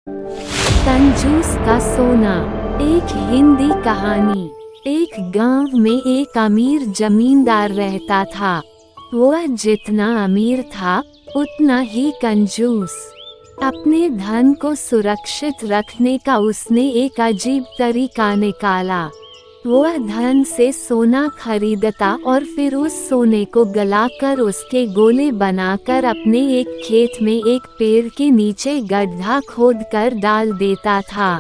कंजूस का सोना। एक हिंदी कहानी। एक गांव में एक अमीर जमींदार रहता था। वह जितना अमीर था उतना ही कंजूस। अपने धन को सुरक्षित रखने का उसने एक अजीब तरीका निकाला। वह धन से सोना खरीदता और फिर उस सोने को गलाकर उसके गोले बनाकर अपने एक खेत में एक पेड़ के नीचे गड्ढा खोदकर डाल देता था।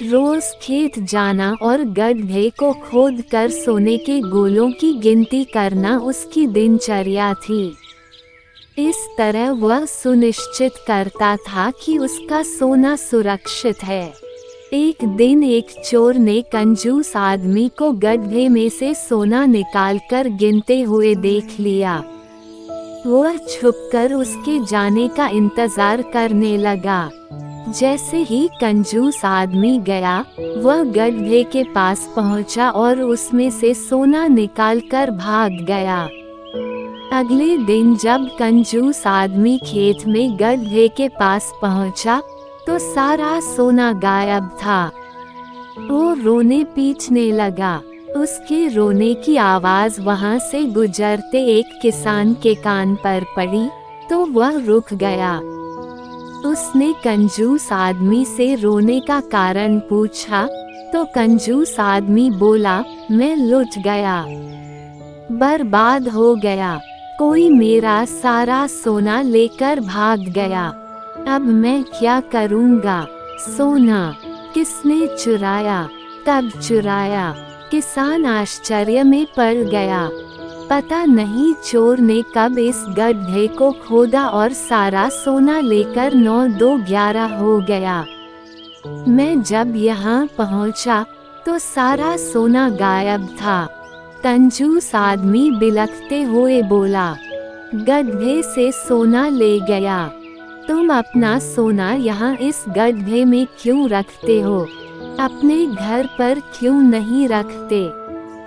रोज खेत जाना और गड्ढे को खोदकर सोने के गोलों की गिनती करना उसकी दिनचर्या थी। इस तरह वह सुनिश्चित करता था कि उसका सोना सुरक्षित है। एक दिन एक चोर ने कंजूस आदमी को गड्ढे में से सोना निकालकर गिनते हुए देख लिया। वह छुपकर उसके जाने का इंतजार करने लगा। जैसे ही कंजूस आदमी गया, वह गड्ढे के पास पहुंचा और उसमें से सोना निकालकर भाग गया। अगले दिन जब कंजूस आदमी खेत में गड्ढे के पास पहुंचा, तो सारा सोना गायब था। वो रोने पीटने लगा। उसके रोने की आवाज वहां से गुजरते एक किसान के कान पर पड़ी, तो वह रुक गया। उसने कंजूस आदमी से रोने का कारण पूछा, तो कंजूस आदमी बोला, मैं लुट गया, बर्बाद हो गया। कोई मेरा सारा सोना लेकर भाग गया। अब मैं क्या करूँगा? सोना किसने चुराया? कब चुराया? किसान आश्चर्य में पड़ गया। पता नहीं चोर ने कब इस गड्ढे को खोदा और सारा सोना लेकर 9-2-11 हो गया। मैं जब यहाँ पहुँचा तो सारा सोना गायब था। कंजूस आदमी बिलखते हुए बोला, गड्ढे से सोना ले गया। तुम अपना सोना यहाँ इस गड्ढे में क्यों रखते हो? अपने घर पर क्यों नहीं रखते?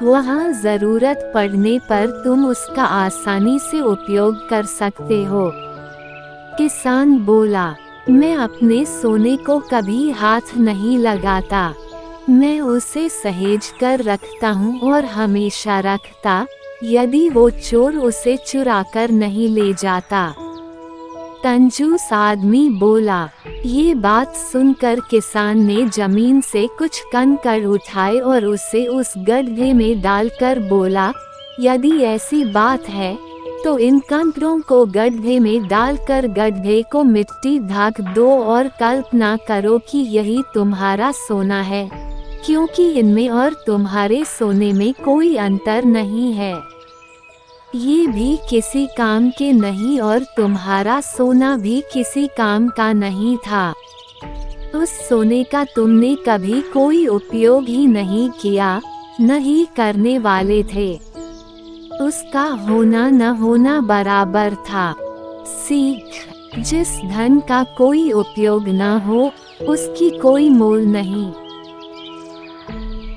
वहाँ ज़रूरत पड़ने पर तुम उसका आसानी से उपयोग कर सकते हो। किसान बोला, मैं अपने सोने को कभी हाथ नहीं लगाता। मैं उसे सहेज कर रखता हूँ और हमेशा रखता, यदि वो चोर उसे चुरा कर नहीं ले जाता। कंजूस आदमी बोला। ये बात सुनकर किसान ने जमीन से कुछ कंकड़ उठाए और उसे उस गड्ढे में डालकर बोला, यदि ऐसी बात है तो इन कंकड़ों को गड्ढे में डालकर गड्ढे को मिट्टी ढक दो और कल्पना करो कि यही तुम्हारा सोना है, क्योंकि इनमें और तुम्हारे सोने में कोई अंतर नहीं है। ये भी किसी काम के नहीं और तुम्हारा सोना भी किसी काम का नहीं था। उस सोने का तुमने कभी कोई उपयोग ही नहीं किया, न ही करने वाले थे। उसका होना न होना बराबर था। सीख, जिस धन का कोई उपयोग न हो, उसकी कोई मोल नहीं।